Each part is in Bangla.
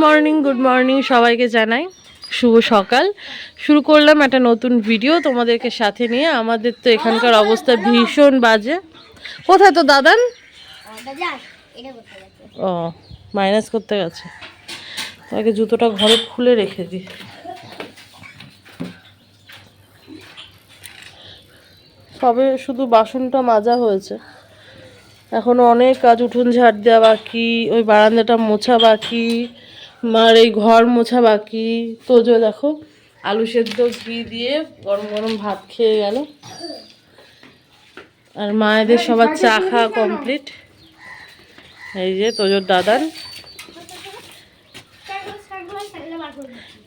মর্নিং সবাইকে জানাই শুভ সকাল। শুরু করলাম একটা নতুন ভিডিও তোমাদেরকে সাথে নিয়ে। আমাদের তো এখানকার অবস্থা ভীষণ বাজে। কোথায় তো দাদান? ও মাইনাস করতে গেছে, তাকে জুতোটা ঘরে খুলে রেখে দিই। সবে শুধু বাসনটা মাজা হয়েছে, এখনো অনেক কাজ, উঠোন ঝাড় দেওয়া বাকি, ওই বারান্দাটা মোছা বাকি, আর এই ঘর মোছা বাকি। তো যে দেখো আলু সেদ্ধ ঘি দিয়ে গরম গরম ভাত খেয়ে গেল, আর মায়েদের সবার চা খাওয়া কমপ্লিট। এই যে তোজোর দাদান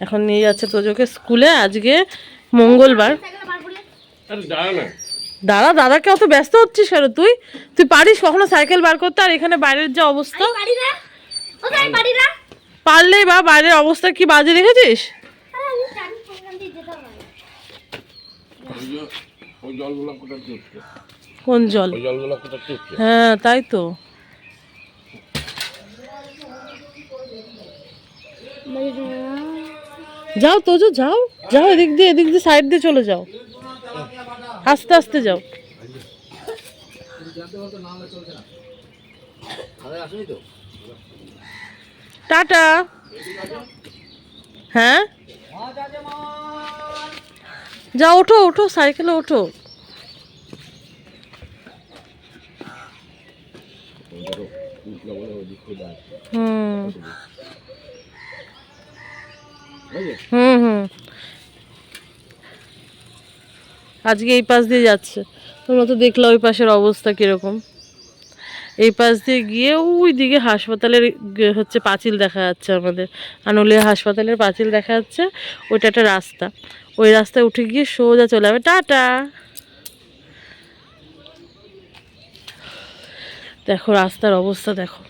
এখন নিয়ে যাচ্ছে তোজোকে স্কুলে, আজকে মঙ্গলবার। দাদা দাদাকে অত ব্যস্ত হচ্ছিস কেন? তুই তুই পারিস কখনো সাইকেল বার করতে? আর এখানে বাইরের যা অবস্থা, পারলেই বা বাইরের অবস্থা কি বাজে দেখেছিস? কোন জল? হ্যাঁ তাই তো। যাও তোজো যাও যাও, এদিক দিয়ে সাইড দিয়ে চলে যাও, আস্তে আস্তে যাও। টাটা। হ্যাঁ যাও, ওঠো ওঠো, সাইকেলে ওঠো। হুম হুম হুম আজকে এই পাশ দিয়ে যাচ্ছে, তোমরা তো দেখলে ওই পাশের অবস্থা কিরকম। এই পাশ দিয়ে গিয়ে ওই দিকে হাসপাতালের হচ্ছে পাঁচিল দেখা যাচ্ছে, আমাদের আনুলিয়া হাসপাতালের পাঁচিল দেখা যাচ্ছে। ওইটা একটা রাস্তা, ওই রাস্তায় উঠে গিয়ে সোজা চলে যাবে। টাটা। দেখো রাস্তার অবস্থা দেখো,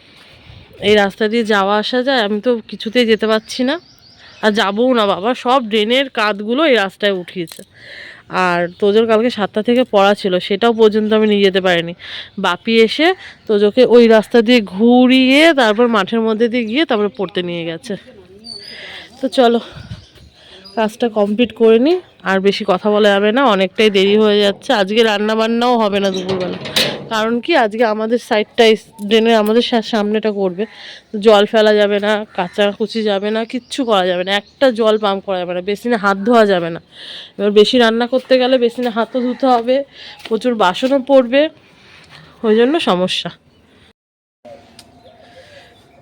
এই রাস্তা দিয়ে যাওয়া আসা যায়, আমি তো কিছুতেই যেতে পারছি না, আর যাবও না। বাবা সব ড্রেনের কাঁধগুলো এই রাস্তায় উঠিয়েছে। আর তোজোর কালকে 7টা থেকে পড়া ছিল, সেটাও পর্যন্ত আমি নিয়ে যেতে পারিনি। বাপি এসে তোজোকে ওই রাস্তা দিয়ে ঘুরিয়ে তারপর মাঠের মধ্যে দিয়ে গিয়ে তারপরে পড়তে নিয়ে গেছে। তো চলো কাজটা কমপ্লিট করে নিই, আর বেশি কথা বলা যাবে না, অনেকটাই দেরি হয়ে যাচ্ছে। আজকে রান্না বান্নাও হবে না দুপুরবেলা, কারণ কি আজকে আমাদের সাইডটাই ড্রেনের আমাদের সামনেটা করবে, জল ফেলা যাবে না, কাচাকুচি যাবে না, কিচ্ছু করা যাবে না, একটা জল পাম্প করা যাবে না, বেসিনে হাত ধোয়া যাবে না। এবার বেশি রান্না করতে গেলে বেসিনে হাতও ধুতে হবে, প্রচুর বাসনও পড়বে, ওই জন্য সমস্যা।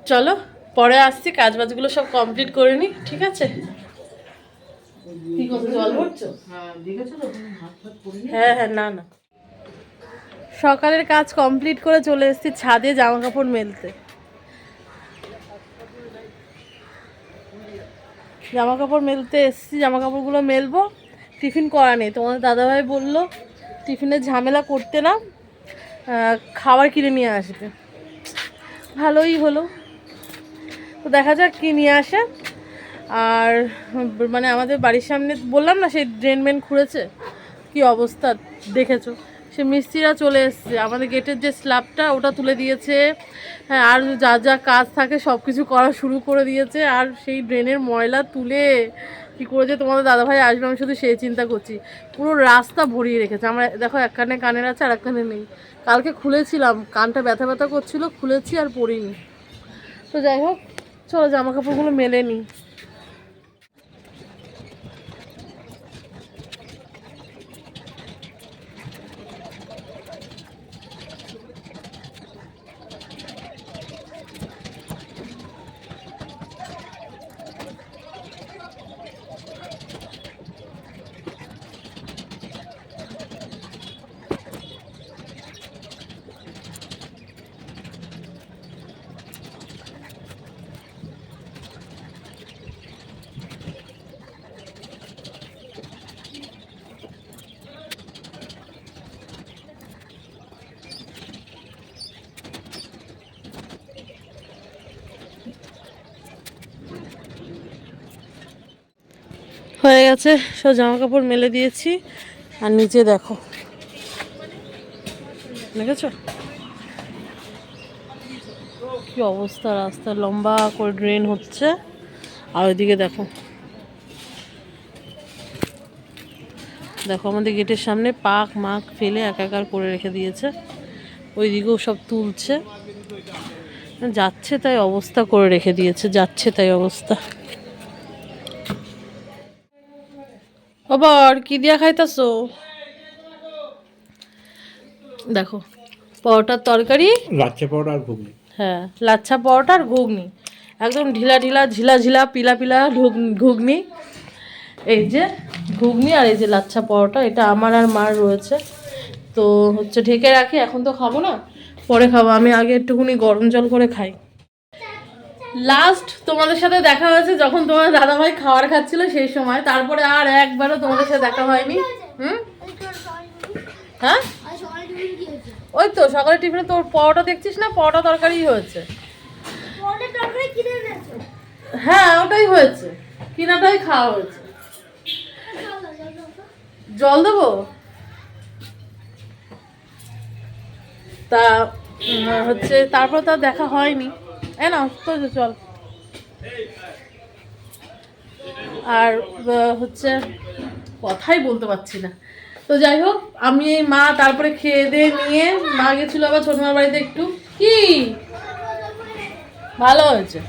চলো পরে আসছি, কাজবাজগুলো সব কমপ্লিট করে নিই, ঠিক আছে? জল ভরছো? হ্যাঁ হ্যাঁ, না না, সকালের কাজ কমপ্লিট করে চলে এসেছি ছাদে জামা কাপড় মেলতে। জামা কাপড় মেলতে এসেছি, জামা কাপড়গুলো মেলবো। টিফিন করা নেই, তোমাদের দাদাভাই বললো টিফিনের ঝামেলা করতে না, খাবার কিনে নিয়ে আসবে। ভালোই হলো, তো দেখা যাক কী নিয়ে আসে। আর মানে আমাদের বাড়ির সামনে বললাম না সেই ড্রেন মেন খুঁড়েছে, কি অবস্থা দেখেছো। সে মিস্ত্রিরা চলে এসছে, আমাদের গেটের যে স্ল্যাবটা ওটা তুলে দিয়েছে, হ্যাঁ, আর যা যা কাজ থাকে সব কিছু করা শুরু করে দিয়েছে। আর সেই ড্রেনের ময়লা তুলে কী করে যে তোমাদের দাদাভাই আসবে আমি শুধু সেই চিন্তা করছি। পুরো রাস্তা ভরিয়ে রেখেছে। আমরা দেখো এক কানে কানের আছে আর এক কানে নেই। কালকে খুলেছিলাম, কানটা ব্যথা ব্যথা করছিলো, খুলেছি আর পরিনি। তো যাই হোক চলো জামা কাপড়গুলো মেলে নিই। হয়ে গেছে, সব জামা কাপড় মেলে দিয়েছি। আর নিচে দেখো, দেখেছো কি অবস্থা, রাস্তা লম্বা করে ড্রেন হচ্ছে। আর ওইদিকে দেখো দেখো আমাদের গেটের সামনে পাক মাক ফেলে একাকার করে রেখে দিয়েছে। ওইদিকেও সব তুলছে, যাচ্ছে তাই অবস্থা করে রেখে দিয়েছে, যাচ্ছে তাই অবস্থা। আবার কি দিয়া খাইতাছো? দেখো পরোটার তরকারি, লাচ্ছা পরোটা আর ঘুগনি। হ্যাঁ লাচ্ছা পরোটা আর ঘুগনি, একদম ঢিলা ঢিলা ঝিলা ঝিলা পিলা পিলা ঘুগনি। এই যে ঘুগনি আর এই যে লাচ্ছা পরোটা, এটা আমার আর মার রয়েছে। তো হচ্ছে ঢেকে রাখি, এখন তো খাবো না, পরে খাবো। আমি আগে একটুখানি গরম জল করে খাই। লাস্ট তোমাদের সাথে দেখা হয়েছে যখন তোমার দাদাভাই খাবার খাচ্ছিল সেই সময়, তারপরে আর একবারও তোমাদের সাথে দেখা হয়নি। হ্যাঁ ওই তো সকালে টিফিনে তোর পরোটা দেখছিস না, পরোটা তরকারি হয়েছে। হ্যাঁ ওটাই হয়েছে, কিনাটাই খাওয়া হয়েছে। জল দেবো? তা হচ্ছে তারপর তো দেখা হয়নি, না তো চল। আর হচ্ছে কথাই বলতে পারছি না। তো যাই হোক, আমি এই মা তারপরে খেয়ে দিয়ে নিয়ে মা গেছিল আবার ছোটমার বাড়িতে একটু। কি ভালো হয়েছে।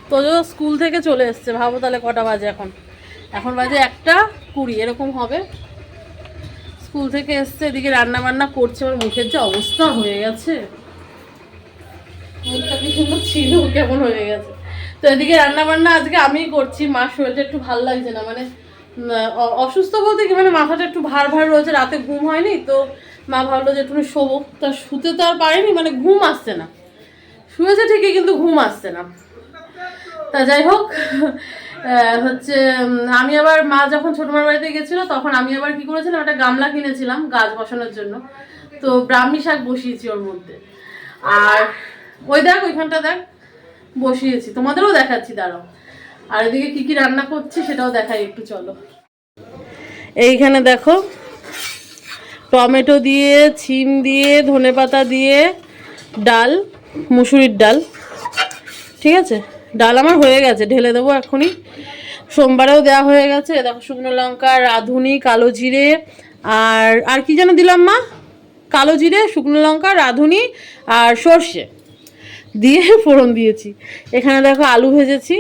তো স্কুল থেকে চলে এসছে, ভাবো তাহলে কটা বাজে এখন? এখন বাজে 1:20 এরকম হবে। স্কুল থেকে এসছে, এদিকে রান্না বান্না করছে। আমার মুখের যে অবস্থা হয়ে গেছে, মুখটা কি সুন্দর ছিল কেমন হয়ে গেছে। তো এদিকে রান্না বান্না আজকে আমিই করছি। মার শরীরটা একটু ভালো লাগছে না, মানে অসুস্থ বলতে কি, মানে মাথাটা একটু ভার ভার রয়েছে, রাতে ঘুম হয়নি। তো মা ভাবলো যে একটু শোবো, তা শুতে তো আর পারিনি, মানে ঘুম আসছে না। শুয়েছে ঠিকই কিন্তু ঘুম আসছে না। তা যাই হোক, হচ্ছে আমি আবার মা যখন ছোটমার বাড়িতে গেছিলো তখন আমি আবার কি করেছিলাম, একটা গামলা কিনেছিলাম গাছ বসানোর জন্য। তো ব্রাহ্মী শাক বসিয়েছি ওর মধ্যে। আর ওই দেখ ওইখানটা দেখ বসিয়েছি, তোমাদেরও দেখাচ্ছি দাঁড়াও। আর এদিকে কি কি রান্না করছি সেটাও দেখাই একটু, চলো। এইখানে দেখো টমেটো দিয়ে, ছিম দিয়ে, ধনেপাতা দিয়ে ডাল, মুসুরির ডাল। ঠিক আছে, ডাল আমার হয়ে গেছে, ঢেলে দেবো এখনই। সোমবারেও দেওয়া হয়ে গেছে। দেখো শুকনো লঙ্কা, রাঁধুনি, কালো জিরে আর কি যেন দিলাম মা, কালো জিরে, শুকনো লঙ্কা, রাঁধুনি আর সর্ষে দিয়ে ফোড়ন দিয়েছি। এখানে দেখো আলু ভেজেছি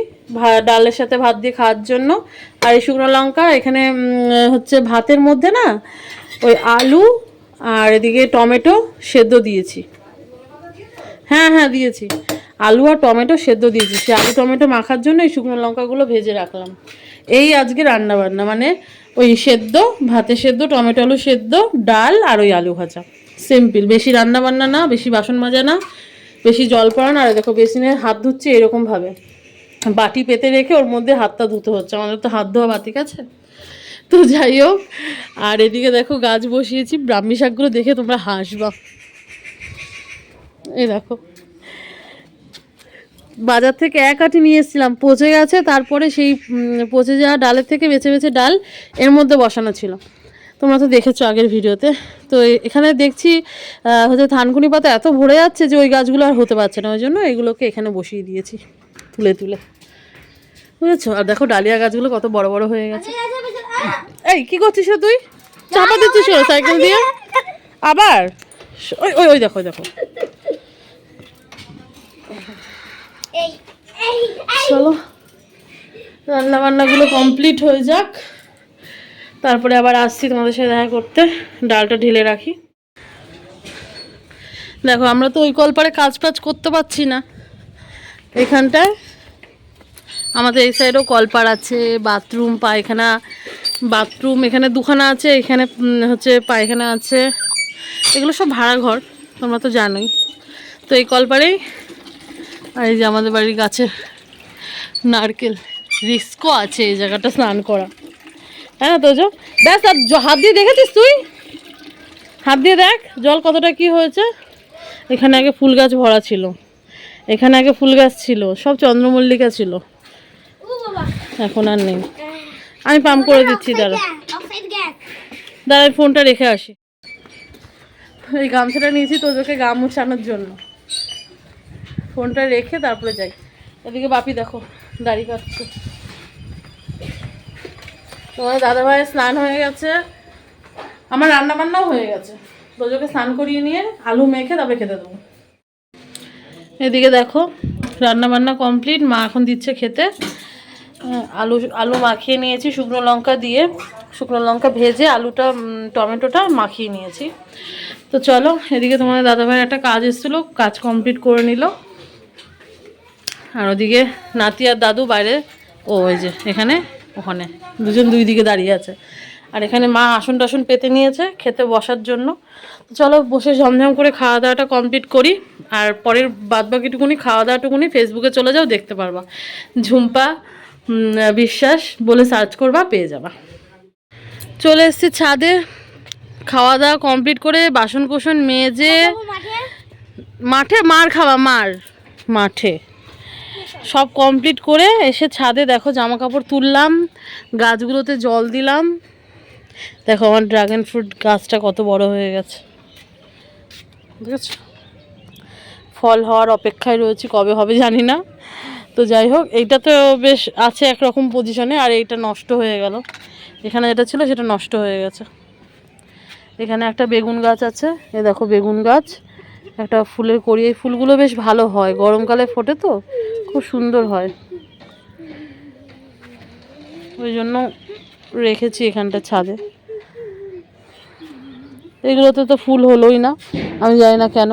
ডালের সাথে ভাত দিয়ে খাওয়ার জন্য। আর এই শুকনো লঙ্কা এখানে হচ্ছে ভাতের মধ্যে না ওই আলু আর এদিকে টমেটো সেদ্ধ দিয়েছি। হ্যাঁ হ্যাঁ দিয়েছি, আলু আর টমেটো সেদ্ধ দিয়েছি। সে আলু টমেটো মাখার জন্য এই শুকনো লঙ্কাগুলো ভেজে রাখলাম। এই আজকে রান্না বান্না, মানে ওই সেদ্ধ ভাতে সেদ্ধ, টমেটো আলু সেদ্ধ, ডাল আর ওই আলু ভাজা, সিম্পল। বেশি রান্না বান্না না, বেশি বাসন মাজা না, বেশি জল পড়া না। আর দেখো বেসিনে হাত ধুচ্ছে এরকমভাবে, বাটি পেতে রেখে ওর মধ্যে হাতটা ধুতে হচ্ছে। আমাদের তো হাত ধোয়া বাতিক আছে। তো যাই হোক, আর এদিকে দেখো গাছ বসিয়েছি। ব্রাহ্মী শাকগুলো দেখে তোমরা হাসবা। এই দেখো বাজার থেকে এক আঁটি নিয়ে এসেছিলাম, পচে গেছে। তারপরে সেই পচে যাওয়া ডালের থেকে বেছে বেছে ডাল এর মধ্যে বসানো ছিল, তোমরা তো দেখেছো আগের ভিডিওতে। তো এখানে দেখছি হচ্ছে থানকুনি পাতা এত ভরে যাচ্ছে যে ওই গাছগুলো আর হতে পারছে না, ওই জন্য এগুলোকে এখানে বসিয়ে দিয়েছি তুলে তুলে, বুঝেছো। আর দেখো ডালিয়া গাছগুলো কত বড় বড় হয়ে গেছে। এই কি করছিস তুই, চাপা দিচ্ছিস সাইকেল দিয়ে আবার? ওই ওই ওই দেখো দেখো। চলো রান্না বান্নাগুলো কমপ্লিট হয়ে যাক, তারপরে আবার আসছি তোমাদের সাথে দেখা করতে। ডালটা ঢেলে রাখি। দেখো আমরা তো ওই কলপারে কাজ টাজ করতে পারছি না। এখানটায় আমাদের এই সাইডেও কলপার আছে, বাথরুম, পায়খানা। বাথরুম এখানে দুখানা আছে, এখানে হচ্ছে পায়খানা আছে। এগুলো সব ভাড়া ঘর, তোমরা তো জানোই। তো এই কলপারেই, আর এই যে আমাদের বাড়ির গাছের নারকেল, রিস্কও আছে এই জায়গাটা স্নান করা। হ্যাঁ তো ব্যাস। আর হাত দিয়ে দেখেছিস তুই, হাত দিয়ে দেখ জল কতটা কি হয়েছে। এখানে আগে ফুল গাছ ভরা ছিল, এখানে আগে ফুল গাছ ছিল, সব চন্দ্রমল্লিকা ছিল, এখন আর নেই। আমি পাম্প করে দিচ্ছি, দাঁড়া। দাঁড়াই ফোনটা রেখে আসি। এই গামছাটা নিয়েছি তোজোকে গা মুছানোর জন্য, ফোনটা রেখে তারপরে যাই। এদিকে বাপি দেখো দাড়ি কাটছে। তোমার দাদাভাইয়ের স্নান হয়ে গেছে, আমার রান্না বান্নাও হয়ে গেছে। তোজোকে স্নান করিয়ে নিয়ে আলু মেখে তবে খেতে দেবো। এদিকে দেখো রান্না বান্না কমপ্লিট, মা এখন দিচ্ছে খেতে। আলু মাখিয়ে নিয়েছি শুকনো লঙ্কা দিয়ে, শুকনো লঙ্কা ভেজে আলুটা টমেটোটা মাখিয়ে নিয়েছি। তো চলো, এদিকে তোমাদের দাদাভাইয়ের একটা কাজ এসেছিলো, কাজ কমপ্লিট করে নিল। আর ওদিকে নাতি আর দাদু বাইরে, ও ওই যে এখানে ওখানে দুজন দুই দিকে দাঁড়িয়ে আছে। আর এখানে মা আসন টাসন পেতে নিয়েছে খেতে বসার জন্য। চলো বসে ঝমঝম করে খাওয়া দাওয়াটা কমপ্লিট করি, আর পরের বাদবাকিটুকুনি খাওয়া দাওয়াটুকুনি ফেসবুকে চলে যাও, দেখতে পারবা। ঝুম্পা বিশ্বাস বলে সার্চ করবা, পেয়ে যাবা। চলে এসেছি ছাদে, খাওয়া দাওয়া কমপ্লিট করে বাসন কোসন মেজে, মাঠে মার খাওয়া মাঠে সব কমপ্লিট করে এসে ছাদে দেখো জামা কাপড় তুললাম, গাছগুলোতে জল দিলাম। দেখো আমার ড্রাগন ফ্রুট গাছটা কত বড় হয়ে গেছে, ঠিক আছে? ফল হওয়ার অপেক্ষায় রয়েছে, কবে হবে জানি না। তো যাই হোক, এইটা তো বেশ আছে একরকম পজিশনে, আর এইটা নষ্ট হয়ে গেল। এখানে যেটা ছিল সেটা নষ্ট হয়ে গেছে। এখানে একটা বেগুন গাছ আছে, এই দেখো বেগুন গাছ, একটা ফুলের কড়ি। এই ফুলগুলো বেশ ভালো হয়, গরমকালে ফোটে তো খুব সুন্দর হয়, ওই জন্য রেখেছি এখানটা ছাদে। এগুলোতে তো ফুল হলোই না, আমি জানি না কেন,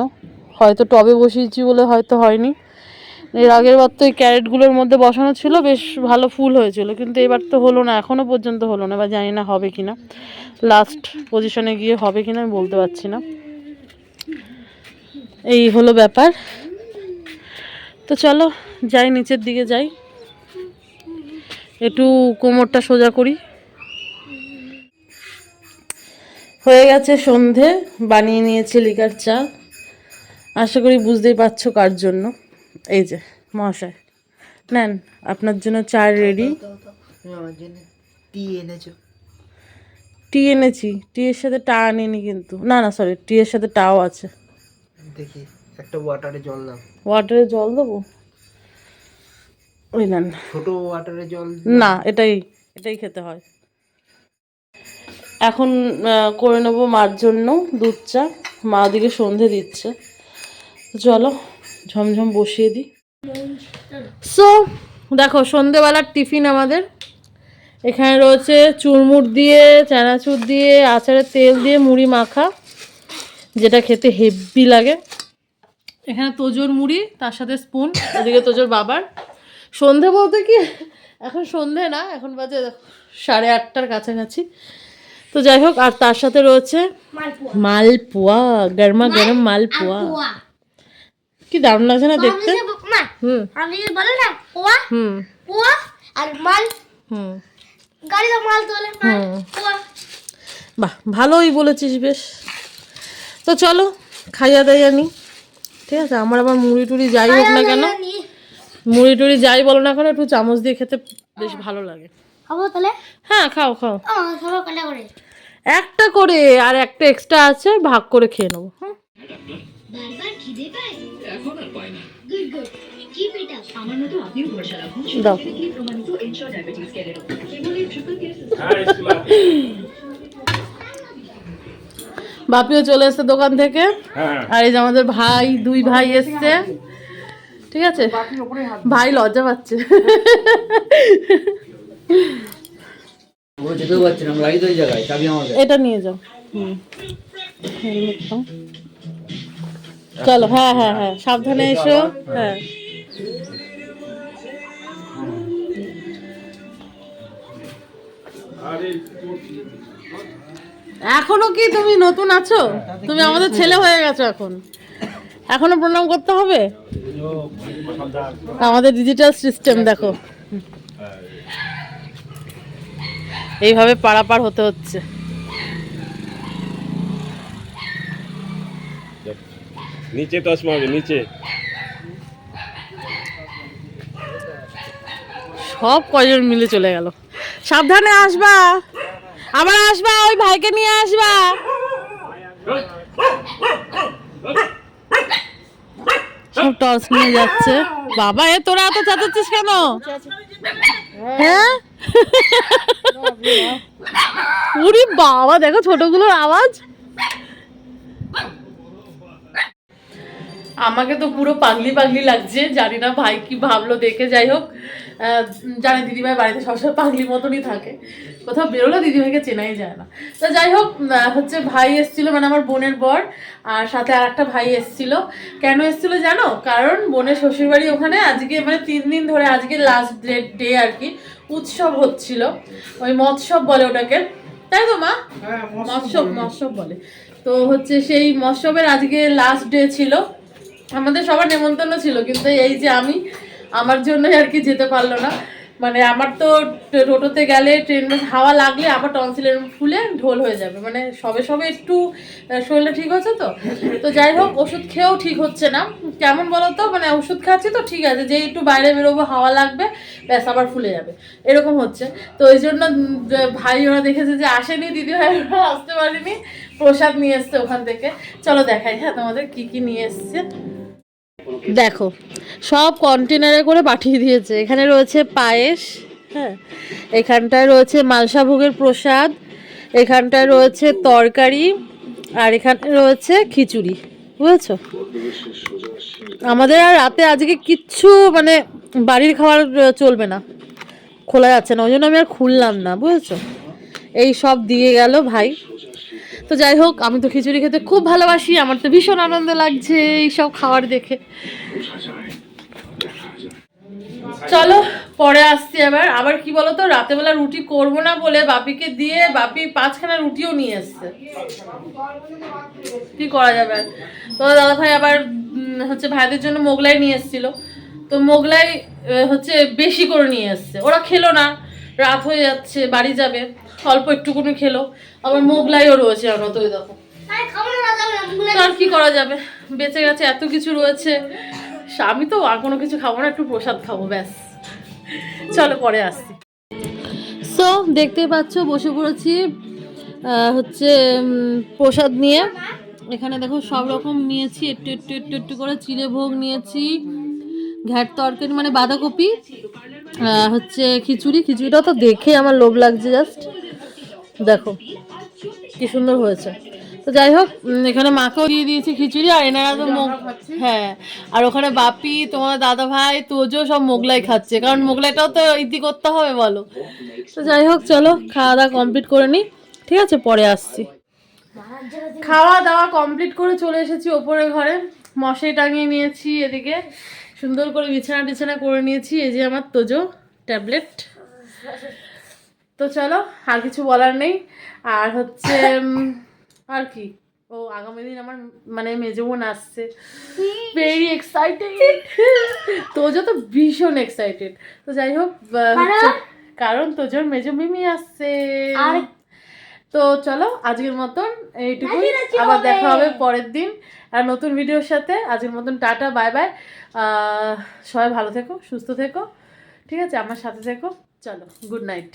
হয়তো টবে বসিয়েছি বলে হয়তো হয়নি। এর আগের বার তো এই ক্যারেটগুলোর মধ্যে বসানো ছিল, বেশ ভালো ফুল হয়েছিল, কিন্তু এবার তো হলো না, এখনও পর্যন্ত হলো না, বা জানি না হবে কি না, লাস্ট পজিশনে গিয়ে হবে কি না আমি বলতে পারছি না। এই হলো ব্যাপার। তো চলো যাই, নিচের দিকে যাই, একটু কোমরটা সোজা করি। হয়ে গেছে সন্ধে, বানিয়ে নিয়েছি লিকার চা। আশা করি বুঝতেই পারছো কার জন্য। এই যে মহাশয়, নেন আপনার জন্য চা রেডি। টি এনেছি, টি এর সাথে টা আনিনি কিন্তু, না না সরি, টি এর সাথে টাও আছে। দেখি একটা ওয়াটারে জল দাও। ওয়াটারে জল দেবো? ওই নেন। ছোট ওয়াটারে জল না, এটাই খেতে হয়। এখন করে নেবো মার জন্য দুধ চা, মা ওদিকে সন্ধে দিচ্ছে। চলো ঝমঝম বসিয়ে দিই। সো দেখো সন্ধেবেলার টিফিন আমাদের এখানে রয়েছে চুরমুর দিয়ে, চানাচুর দিয়ে, আচারের তেল দিয়ে মুড়ি মাখা, যেটা খেতে হেভি লাগে। এখানে তোজোর মুড়ি, তার সাথে স্পুন, ওদিকে তোজোর বাবার। সন্ধে বলতে কি এখন সন্ধে না, এখন বাজে 8:30টার কাছাকাছি। তো যাই হোক, আর তার সাথে রয়েছে মালপোয়া, গরমা গরম মালপোয়া। কি দারুণ লাগছে না দেখতে? হুম হুম হুম বাহ, ভালোই বলেছিস বেশ। তো চলো খাইয়া দাইয়া নি, ঠিক আছে? আমার আবার মুড়ি টুড়ি যাই হোক না কেন, মুড়ি টুড়ি যাই বলো না কেন, একটু চামচ দিয়ে খেতে বেশ ভালো লাগে। হ্যাঁ খাও খাও, একটা করে, আর একটা এক্সট্রা আছে, ভাগ করে খেয়ে নেবো। হ্যাঁ দাও। বাপিও চলে এসছে দোকান থেকে, আর এই যে আমাদের ভাই, দুই ভাই এসছে, ঠিক আছে? ভাই লজ্জা পাচ্ছে। এটা নিয়ে যাও। চলো, হ্যাঁ হ্যাঁ হ্যাঁ, সাবধানে এসো। হ্যাঁ এখনো কি তুমি নতুন আছো? তুমি আমাদের ছেলে হয়ে গেছো, এখনো প্রণাম করতে হবে? আমাদের ডিজিটাল সিস্টেম দেখো, এইভাবে পারাপার হতে হচ্ছে। নিচে চশমা হবে নিচে। সব কয়জন মিলে চলে গেল। সাবধানে আসবা, আবার আসবা, ওই ভাইকে নিয়ে আসবা। সব টর্চ নিয়ে যাচ্ছে। বাবা এ তোরা এত চাচাচ্ছিস কেন? হ্যাঁ উরি বাবা, দেখো ছোটগুলোর আওয়াজ। আমাকে তো পুরো পাগলি পাগলি লাগছে, জানি না ভাই কি ভাবলো দেখে। যাই হোক, জানে দিদিভাই বাড়িতে সবসময় পাগলি মতনই থাকে, কোথাও বেরোলে দিদিভাইকে চেনাই যায় না। তো যাই হোক, হচ্ছে ভাই এসেছিলো, মানে আমার বোনের বর, আর সাথে আর একটা ভাই এসেছিল। কেন এসেছিল জানো? কারণ বোনের শ্বশুরবাড়ি ওখানে আজকে মানে 3 দিন ধরে, আজকে লাস্ট ডে আর কি, উৎসব হচ্ছিল। ওই মৎসব বলে ওটাকে, তাই তো মা? মৎসব বলে। তো হচ্ছে সেই মৎসবের আজকে লাস্ট ডে ছিল, আমাদের সবার নেমন্তন্ন ছিল, কিন্তু এই যে আমি, আমার জন্যই আর কি যেতে পারলো না। মানে আমার তো টোটোতে গেলে ট্রেন হাওয়া লাগলে আমার টনসিলের ফুলে ঢোল হয়ে যাবে, মানে সবে সবে একটু শরীরটা ঠিক হচ্ছে তো। তো যাই হোক, ওষুধ খেয়েও ঠিক হচ্ছে না। কেমন বলো তো, মানে ওষুধ খাচ্ছি তো ঠিক আছে, যে একটু বাইরে বেরোবো হাওয়া লাগবে ব্যাস আবার ফুলে যাবে, এরকম হচ্ছে। তো ওই জন্য ভাই ওরা দেখেছে যে আসেনি, দিদি ভাই ওরা আসতে পারেনি, প্রসাদ নিয়ে এসছে ওখান থেকে। চলো দেখাই হ্যাঁ তোমাদের কি কি নিয়ে এসছে। দেখো সব কন্টেনারে করে পাঠিয়ে দিয়েছে। এখানে রয়েছে পায়েস, হ্যাঁ, এখানটায় রয়েছে মালসাভোগের প্রসাদ, এখানটায় রয়েছে তরকারি, আর এখানে রয়েছে খিচুড়ি, বুঝেছো? আমাদের আর রাতে আজকে কিচ্ছু মানে বাড়ির খাবার চলবে না, খোলা যাচ্ছে না, ওই জন্য আমি আর খুললাম না, বুঝেছো? এই সব দিয়ে গেল ভাই। তো যাই হোক, আমি তো খিচুড়ি খেতে খুব ভালোবাসি, আমার তো ভীষণ আনন্দ লাগছে এইসব খাবার দেখে। চলো পরে আসছি। আবার কি বলতো, রাতেবেলা রুটি করবো না বলে বাপিকে দিয়ে, বাপি 5খানা রুটিও নিয়ে এসছে। কি করা যাবে? তো দাদা ভাই আবার হচ্ছে ভাইদের জন্য মোগলাই নিয়ে এসেছিল, তো মোগলাই হচ্ছে বেশি করে নিয়ে এসছে। ওরা খেলো না, রাত হয়ে যাচ্ছে, বাড়ি যাবে, অল্প একটুকুনি খেলো। আবার মোগলাইও রয়েছে আমরা, তো দেখো। তো আর কি করা যাবে, বেঁচে গেছে, এত কিছু রয়েছে। আমি তো আর কোনো কিছু খাবো না, একটু প্রসাদ খাবো ব্যাস। চলো পরে আসছি। সো দেখতেই পাচ্ছ বসে পড়েছি হচ্ছে প্রসাদ নিয়ে। এখানে দেখো সব রকম নিয়েছি, একটু একটু একটু একটু করে চিড়ে ভোগ নিয়েছি, ঘ্যাট তরকারি মানে বাঁধাকপি, হচ্ছে খিচুড়িটা তো দেখে আমার লোভ লাগছে জাস্ট, দেখো কি সুন্দর হয়েছে। তো যাই হোক, এখানে মাকেও দিয়ে দিয়েছি খিচুড়ি, আর এনারা তো হ্যাঁ, আর ওখানে বাপি, তোমার দাদা ভাই, তোজো সব মোগলাই খাচ্ছে, কারণ মোগলাইটাও তো ইতি করতে হবে বলো। তো যাই হোক, চলো খাওয়া দাওয়া কমপ্লিট করে নিই, ঠিক আছে, পরে আসছি। খাওয়া দাওয়া কমপ্লিট করে চলে এসেছি ওপরের ঘরে, মশাই টাঙিয়ে নিয়েছি, এদিকে সুন্দর করে বিছানা টিছানা করে নিয়েছি। এই যে আমার তোজো ট্যাবলেট। তো চলো, আর কিছু বলার নেই। আর হচ্ছে আর কি, ও আগামী দিন আমার মানে মেজো বোন আসছে, ভেরি এক্সাইটেড। তোজো তো ভীষণ এক্সাইটেড। তো যাই হোক, কারণ তোজোর মেজো মিমি আসছে। তো চলো আজকের মতন এইটুকুই, আবার দেখা হবে পরের দিন আর নতুন ভিডিওর সাথে। আজকের মতন টাটা, বাই বাই। সবাই ভালো থেকো, সুস্থ থেকো, ঠিক আছে, আমার সাথে থেকো। চলো, গুড নাইট।